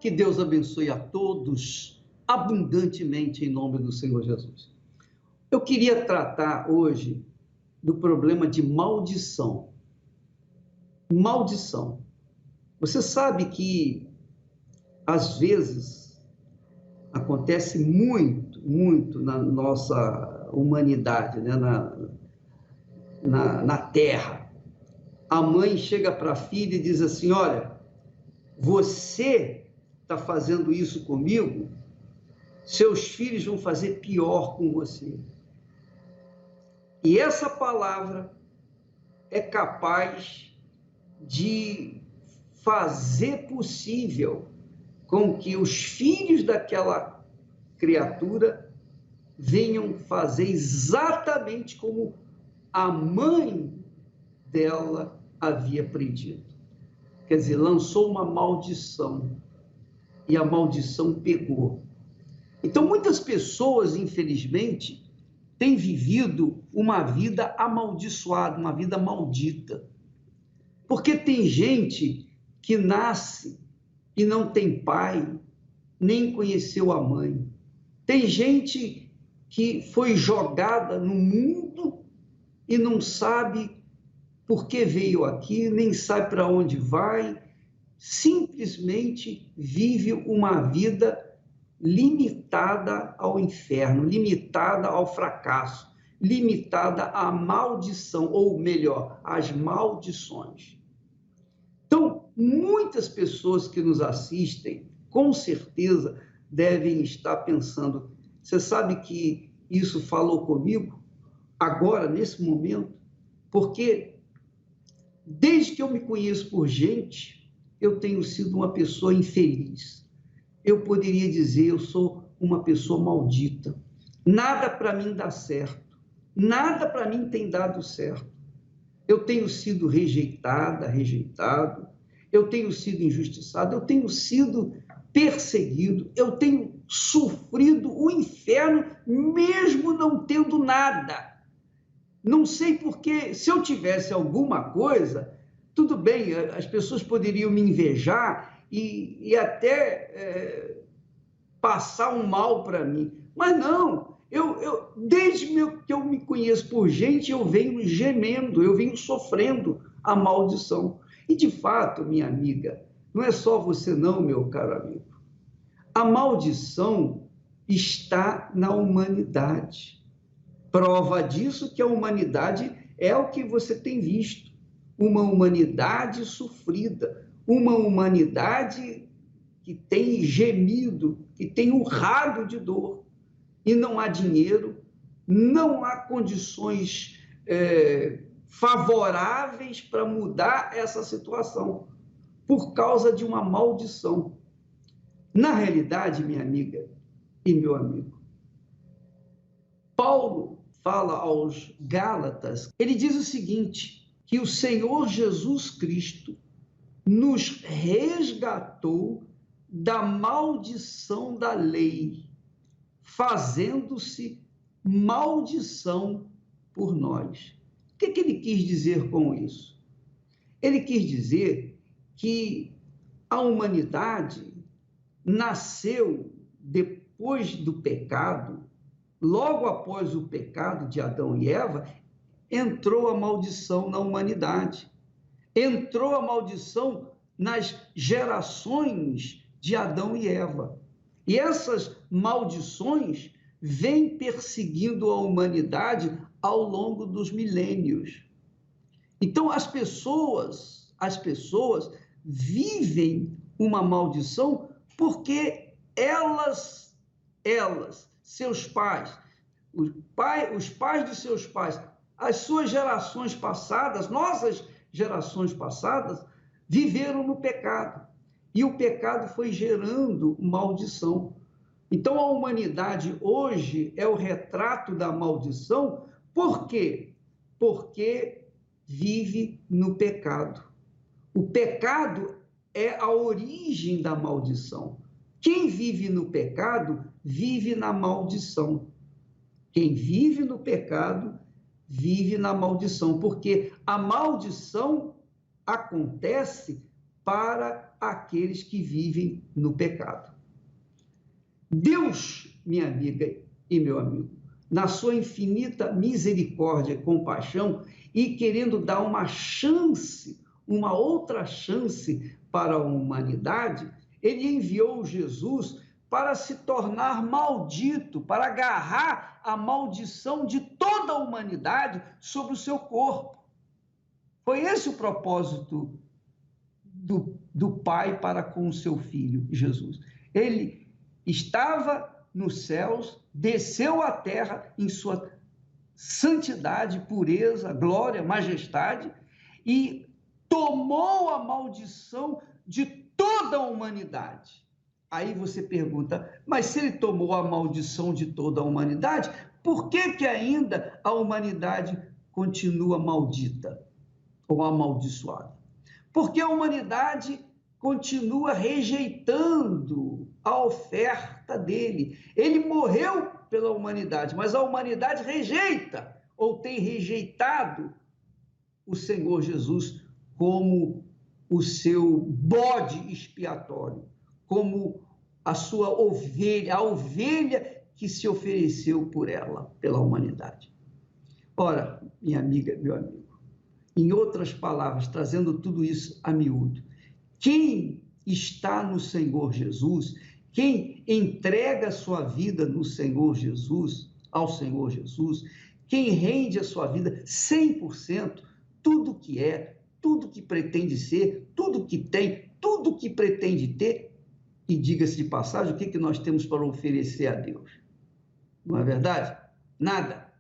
Que Deus abençoe a todos abundantemente em nome do Senhor Jesus. Eu queria tratar hoje do problema de maldição. Maldição. Você sabe que às vezes acontece muito na nossa humanidade, né? na Terra. A mãe chega para a filha e diz assim: olha, você está fazendo isso comigo, seus filhos vão fazer pior com você. E essa palavra é capaz de fazer possível com que os filhos daquela criatura venham fazer exatamente como a mãe dela havia pedido. Quer dizer, lançou uma maldição e a maldição pegou. Então, muitas pessoas, infelizmente, têm vivido uma vida amaldiçoada, uma vida maldita. Porque tem gente que nasce e não tem pai, nem conheceu a mãe. Tem gente que foi jogada no mundo e não sabe por que veio aqui, nem sabe para onde vai, simplesmente vive uma vida limitada ao inferno, limitada ao fracasso, limitada à maldição, ou melhor, às maldições. Então, muitas pessoas que nos assistem, com certeza, devem estar pensando: você sabe que isso falou comigo agora, nesse momento? Porque desde que eu me conheço por gente, eu tenho sido uma pessoa infeliz. Eu poderia dizer, eu sou uma pessoa maldita. Nada para mim dá certo. Nada para mim tem dado certo. Eu tenho sido rejeitada, rejeitado. Eu tenho sido injustiçado. Eu tenho sido perseguido. Eu tenho sofrido o inferno, mesmo não tendo nada. Não sei porque, se eu tivesse alguma coisa, tudo bem, as pessoas poderiam me invejar e até passar um mal para mim. Mas não, desde que eu me conheço por gente, eu venho gemendo, eu venho sofrendo a maldição. E de fato, minha amiga, não é só você não, meu caro amigo. A maldição está na humanidade. Prova disso que a humanidade é o que você tem visto. Uma humanidade sofrida, uma humanidade que tem gemido, que tem urrado de dor. E não há dinheiro, não há condições favoráveis para mudar essa situação, por causa de uma maldição. Na realidade, minha amiga e meu amigo, Paulo fala aos Gálatas, ele diz o seguinte, que o Senhor Jesus Cristo nos resgatou da maldição da lei, fazendo-se maldição por nós. O que ele quis dizer com isso? Ele quis dizer que a humanidade nasceu depois do pecado, logo após o pecado de Adão e Eva, entrou a maldição na humanidade. Entrou a maldição nas gerações de Adão e Eva. E essas maldições vêm perseguindo a humanidade ao longo dos milênios. Então, as pessoas vivem uma maldição porque elas, seus pais, os pais de seus pais, as suas gerações passadas, nossas gerações passadas, viveram no pecado. E o pecado foi gerando maldição. Então, a humanidade hoje é o retrato da maldição. Por quê? Porque vive no pecado. O pecado é a origem da maldição. Quem vive no pecado, vive na maldição. Quem vive no pecado, vive na maldição, porque a maldição acontece para àqueles que vivem no pecado. Deus, minha amiga e meu amigo, na sua infinita misericórdia e compaixão, e querendo dar uma chance, uma outra chance para a humanidade, ele enviou Jesus para se tornar maldito, para agarrar a maldição de toda a humanidade sobre o seu corpo. Foi esse o propósito do Pai para com o seu Filho, Jesus. Ele estava nos céus, desceu à terra em sua santidade, pureza, glória, majestade, e tomou a maldição de toda a humanidade. Aí você pergunta, mas se ele tomou a maldição de toda a humanidade, por que ainda a humanidade continua maldita ou amaldiçoada? Porque a humanidade continua rejeitando a oferta dele. Ele morreu pela humanidade, mas a humanidade rejeita ou tem rejeitado o Senhor Jesus como o seu bode expiatório, como a sua ovelha, a ovelha que se ofereceu por ela, pela humanidade. Ora, minha amiga, meu amigo, em outras palavras, trazendo tudo isso a miúdo, quem está no Senhor Jesus, quem entrega a sua vida no Senhor Jesus, ao Senhor Jesus, quem rende a sua vida 100%, tudo que é, tudo que pretende ser, tudo que tem, tudo que pretende ter, e diga-se de passagem, o que nós temos para oferecer a Deus? Não é verdade? Nada.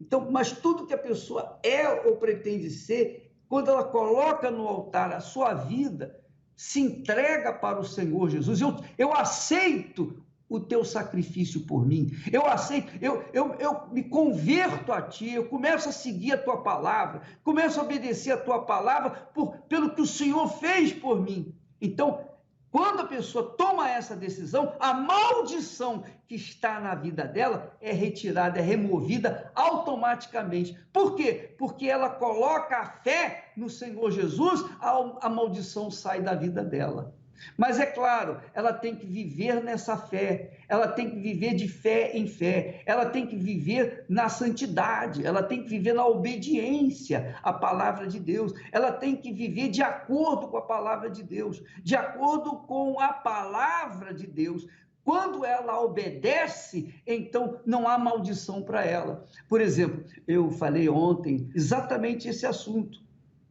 Então, mas tudo que a pessoa é ou pretende ser, quando ela coloca no altar a sua vida, se entrega para o Senhor Jesus. Eu aceito o teu sacrifício por mim, eu aceito, eu me converto a ti, eu começo a seguir a tua palavra, começo a obedecer a tua palavra pelo que o Senhor fez por mim. Então, quando a pessoa toma essa decisão, a maldição que está na vida dela é retirada, é removida automaticamente. Por quê? Porque ela coloca a fé no Senhor Jesus, a maldição sai da vida dela. Mas é claro, ela tem que viver nessa fé, ela tem que viver de fé em fé, ela tem que viver na santidade, ela tem que viver na obediência à palavra de Deus, ela tem que viver de acordo com a palavra de Deus, de acordo com a palavra de Deus. Quando ela obedece, então não há maldição para ela. Por exemplo, eu falei ontem exatamente esse assunto,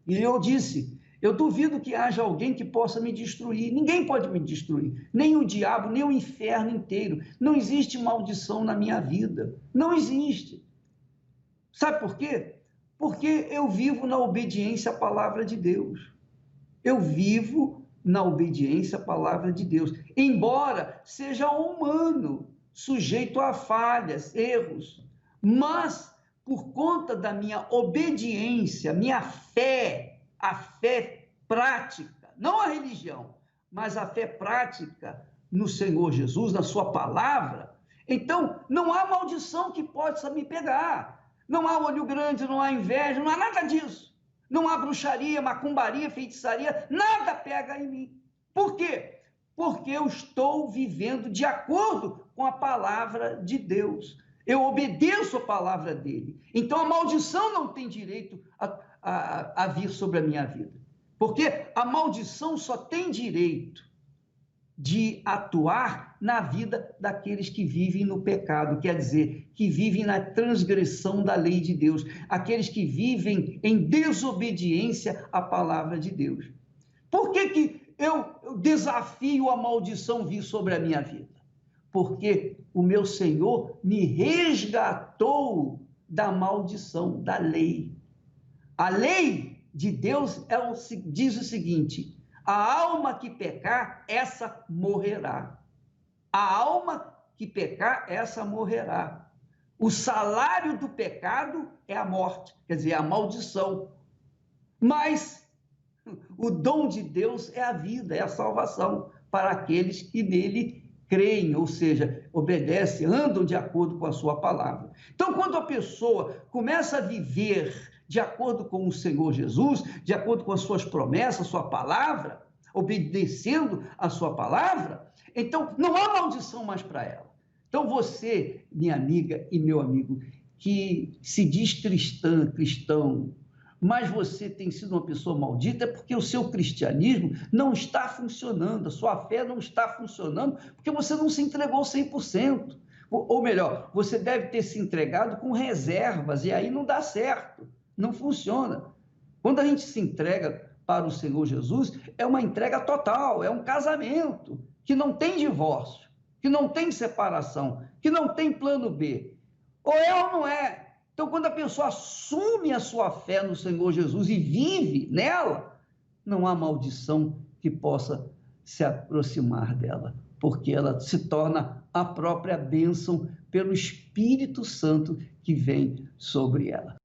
e eu disse: eu duvido que haja alguém que possa me destruir. Ninguém pode me destruir. Nem o diabo, nem o inferno inteiro. Não existe maldição na minha vida. Não existe. Sabe por quê? Porque eu vivo na obediência à palavra de Deus. Eu vivo na obediência à palavra de Deus. Embora seja humano, sujeito a falhas, erros. Mas, por conta da minha obediência, minha fé, a fé prática, não a religião, mas a fé prática no Senhor Jesus, na sua palavra, então não há maldição que possa me pegar, não há olho grande, não há inveja, não há nada disso, não há bruxaria, macumbaria, feitiçaria, nada pega em mim. Por quê? Porque eu estou vivendo de acordo com a palavra de Deus, eu obedeço a palavra dele, então a maldição não tem direito a vir sobre a minha vida, porque a maldição só tem direito de atuar na vida daqueles que vivem no pecado, quer dizer, que vivem na transgressão da lei de Deus, aqueles que vivem em desobediência à palavra de Deus. Por que eu desafio a maldição vir sobre a minha vida? Porque o meu Senhor me resgatou da maldição da lei. A lei de Deus diz o seguinte: a alma que pecar, essa morrerá. A alma que pecar, essa morrerá. O salário do pecado é a morte, quer dizer, a maldição. Mas o dom de Deus é a vida, é a salvação para aqueles que nele creem, ou seja, obedecem, andam de acordo com a sua palavra. Então, quando a pessoa começa a viver de acordo com o Senhor Jesus, de acordo com as suas promessas, sua palavra, obedecendo a sua palavra, então não há maldição mais para ela. Então você, minha amiga e meu amigo, que se diz cristão, mas você tem sido uma pessoa maldita, é porque o seu cristianismo não está funcionando, a sua fé não está funcionando, porque você não se entregou 100%. Ou melhor, você deve ter se entregado com reservas, e aí não dá certo, não funciona. Quando a gente se entrega para o Senhor Jesus, é uma entrega total, é um casamento, que não tem divórcio, que não tem separação, que não tem plano B. Ou é ou não é? Então, quando a pessoa assume a sua fé no Senhor Jesus e vive nela, não há maldição que possa se aproximar dela, porque ela se torna a própria bênção pelo Espírito Santo que vem sobre ela.